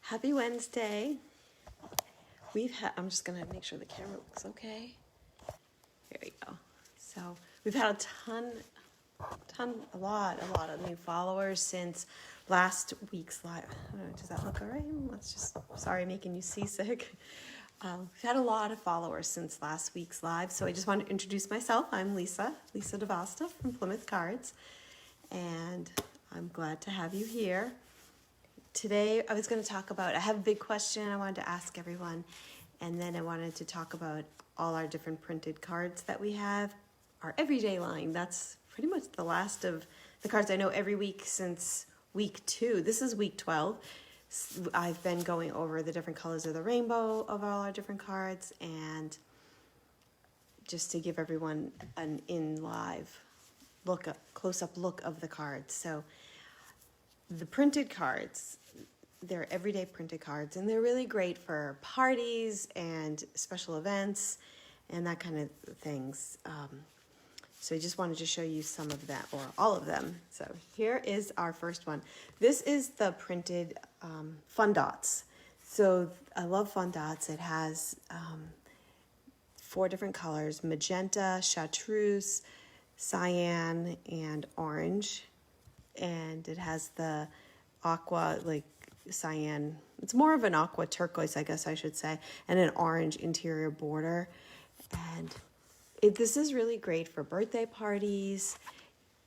Happy Wednesday. I'm just gonna make sure the camera looks okay. There we go. So we've had a lot of new followers since last week's live. I don't know, does that look all right? Sorry, making you seasick. We've had a lot of followers since last week's live, so I just wanted to introduce myself. I'm Lisa DeVasta from Plymouth Cards, and I'm glad to have you here. Today I was going to talk about, I have a big question I wanted to ask everyone, and then I wanted to talk about all our different printed cards that we have, our everyday line. That's pretty much the last of the cards I know every week since week 2. This is week 12. I've been going over the different colors of the rainbow of all our different cards, and just to give everyone an in-live look, a close-up look of the cards. So the printed cards, they're everyday printed cards, and they're really great for parties and special events and that kind of things. So I just wanted to show you some of that, or all of them. So here is our first one. This is the printed Fun Dots. So I love Fun Dots. It has 4 different colors: magenta, chartreuse, cyan, and orange. And it has the aqua, like cyan, it's more of an aqua turquoise, I guess I should say, and an orange interior border. And this is really great for birthday parties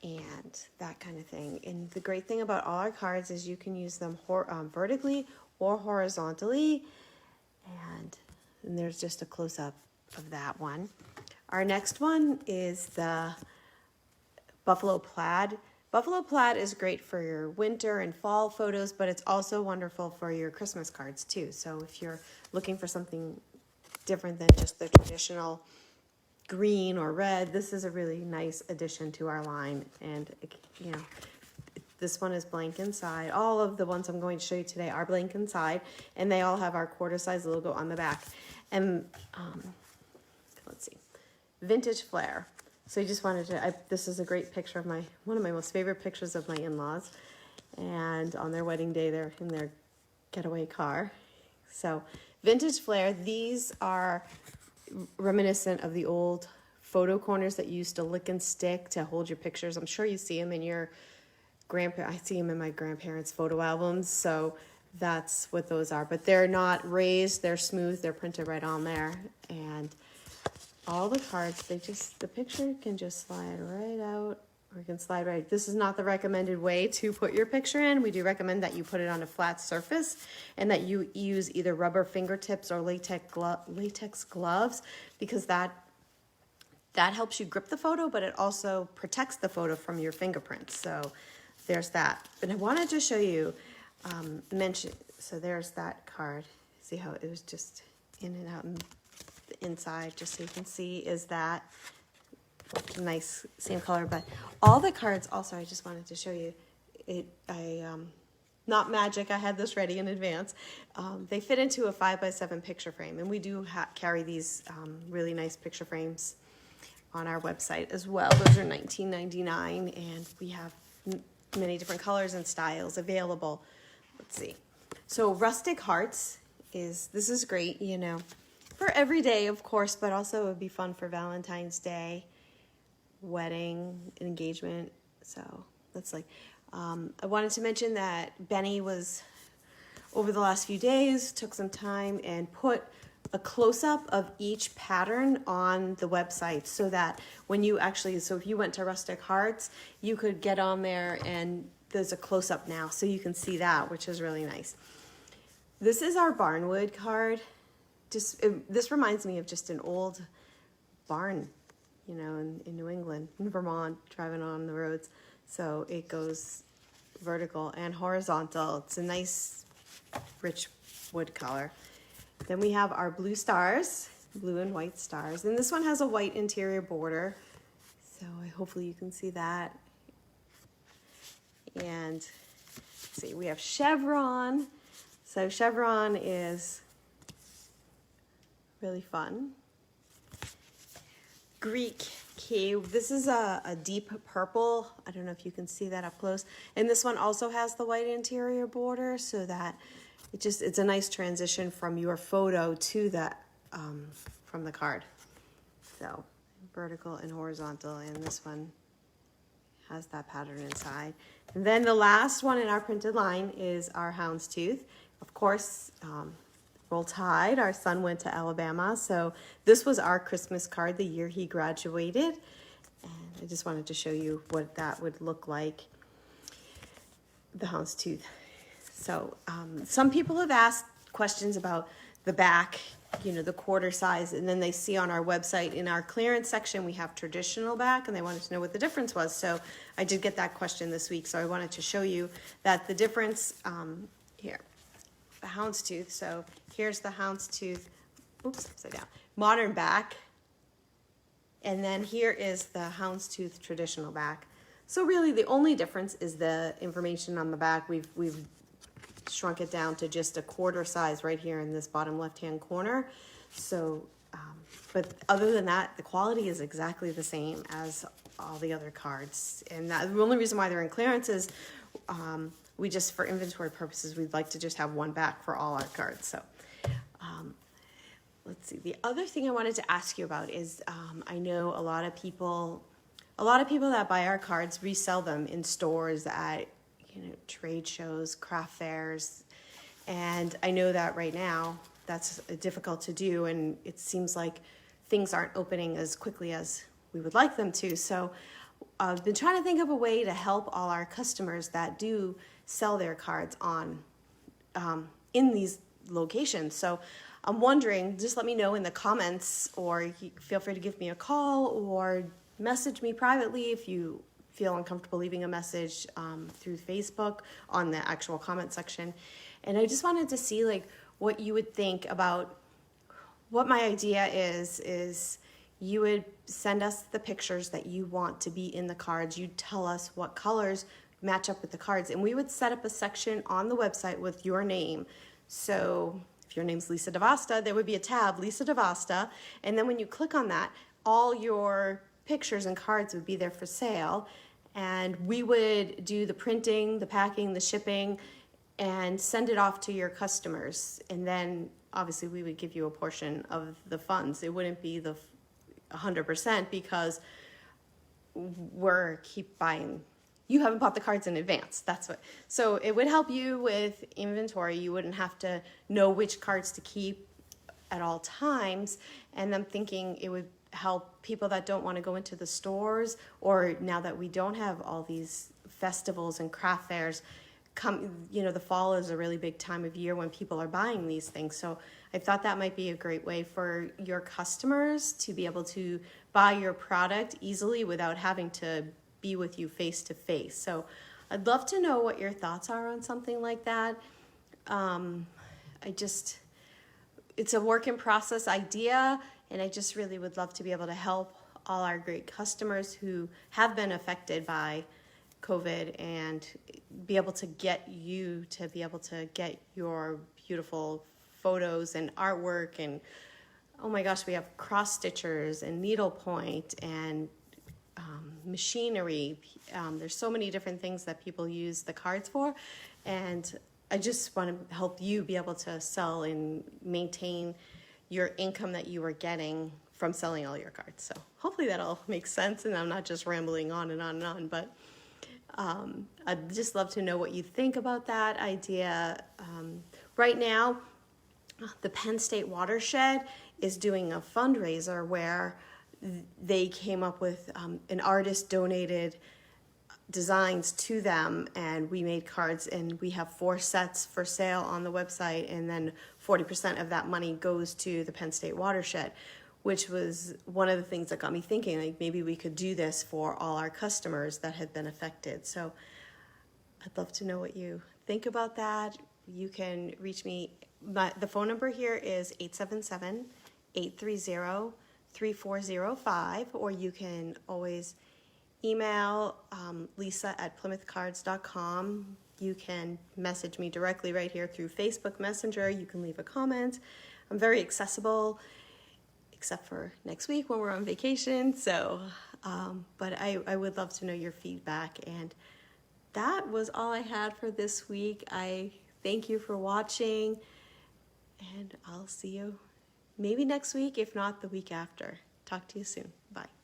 and that kind of thing. And the great thing about all our cards is you can use them vertically or horizontally. And there's just a close-up of that one. Our next one is the Buffalo Plaid. Buffalo Plaid is great for your winter and fall photos, but it's also wonderful for your Christmas cards too. So if you're looking for something different than just the traditional green or red, this is a really nice addition to our line. And you know, this one is blank inside. All of the ones I'm going to show you today are blank inside, and they all have our quarter size logo on the back. And let's see, Vintage Flair. So I just wanted to, this is a great picture of one of my most favorite pictures of my in-laws. And on their wedding day, they're in their getaway car. So Vintage Flair, these are reminiscent of the old photo corners that you used to lick and stick to hold your pictures. I'm sure you see them in your I see them in my grandparents' photo albums. So that's what those are. But they're not raised, they're smooth, they're printed right on there. And all the cards, the picture can just slide right out, or it can slide right. This is not the recommended way to put your picture in. We do recommend that you put it on a flat surface and that you use either rubber fingertips or latex gloves, because that helps you grip the photo, but it also protects the photo from your fingerprints. So there's that. But I wanted to show you, so there's that card. See how it was just in and out and inside, just so you can see, is that nice same color. But all the cards also, I just wanted to show you it. Not magic, I had this ready in advance. They fit into a 5x7 picture frame, and we do carry these really nice picture frames on our website as well. Those are $19.99, and we have many different colors and styles available. Let's see. So Rustic Hearts this is great, you know, for every day, of course, but also it would be fun for Valentine's Day, wedding, engagement. So that's like, I wanted to mention that Benny was, over the last few days, took some time and put a close-up of each pattern on the website, so that when you so if you went to Rustic Hearts, you could get on there and there's a close-up now, so you can see that, which is really nice. This is our Barnwood card. This reminds me of just an old barn, you know, in New England, in Vermont, driving on the roads. So it goes vertical and horizontal. It's a nice, rich wood color. Then we have our blue stars, blue and white stars. And this one has a white interior border. So hopefully you can see that. And let's see, we have chevron. So chevron is really fun. Greek cave. This is a deep purple. I don't know if you can see that up close. And this one also has the white interior border, so that it's a nice transition from your photo to that, from the card. So vertical and horizontal, and this one has that pattern inside. And then the last one in our printed line is our houndstooth. Of course, Roll Tide, our son went to Alabama, so this was our Christmas card the year he graduated. And I just wanted to show you what that would look like, the houndstooth. So some people have asked questions about the back, the quarter size, and then they see on our website in our clearance section we have traditional back, and they wanted to know what the difference was. So I did get that question this week, so I wanted to show you that the difference here, the houndstooth. So here's the houndstooth, oops, upside down, modern back, and then here is the houndstooth traditional back. So really the only difference is the information on the back. We've shrunk it down to just a quarter size right here in this bottom left-hand corner. So, but other than that, the quality is exactly the same as all the other cards. And the only reason why they're in clearance is we just, for inventory purposes, we'd like to just have one back for all our cards. So let's see. The other thing I wanted to ask you about is I know a lot of people that buy our cards resell them in stores at trade shows, craft fairs, and I know that right now that's difficult to do, and it seems like things aren't opening as quickly as we would like them to. So I've been trying to think of a way to help all our customers that do sell their cards on in these locations. So I'm wondering, just let me know in the comments, or feel free to give me a call or message me privately if you feel uncomfortable leaving a message through Facebook on the actual comment section. And I just wanted to see what you would think about what my idea is you would send us the pictures that you want to be in the cards. You'd tell us what colors match up with the cards, and we would set up a section on the website with your name. So if your name's Lisa DeVasta, there would be a tab, Lisa DeVasta, and then when you click on that, all your pictures and cards would be there for sale. And we would do the printing, the packing, the shipping, and send it off to your customers. And then obviously we would give you a portion of the funds. It wouldn't be the 100% because we're keep buying. You haven't bought the cards in advance. That's what. So it would help you with inventory. You wouldn't have to know which cards to keep at all times. And I'm thinking it would help people that don't want to go into the stores, or now that we don't have all these festivals and craft fairs the fall is a really big time of year when people are buying these things. So I thought that might be a great way for your customers to be able to buy your product easily without having to be with you face to face. So I'd love to know what your thoughts are on something like that. It's a work in process idea, and I just really would love to be able to help all our great customers who have been affected by COVID and be able to get you to be able to get your beautiful photos and artwork. And oh my gosh, we have cross stitchers and needlepoint and machinery. There's so many different things that people use the cards for, and I just want to help you be able to sell and maintain your income that you are getting from selling all your cards. So hopefully that all makes sense, and I'm not just rambling on and on and on, but I'd just love to know what you think about that idea. Right now, the Penn State Watershed is doing a fundraiser where they came up with an artist donated designs to them, and we made cards, and we have 4 sets for sale on the website, and then 40% of that money goes to the Penn State Watershed, which was one of the things that got me thinking, maybe we could do this for all our customers that had been affected. So I'd love to know what you think about that. You can reach me. The phone number here is 877-830-3405, or you can always email lisa@plymouthcards.com. You can message me directly right here through Facebook Messenger. You can leave a comment. I'm very accessible, except for next week when we're on vacation. So, but I would love to know your feedback. And that was all I had for this week. I Thank you for watching, and I'll see you maybe next week, if not the week after. Talk to you soon. Bye.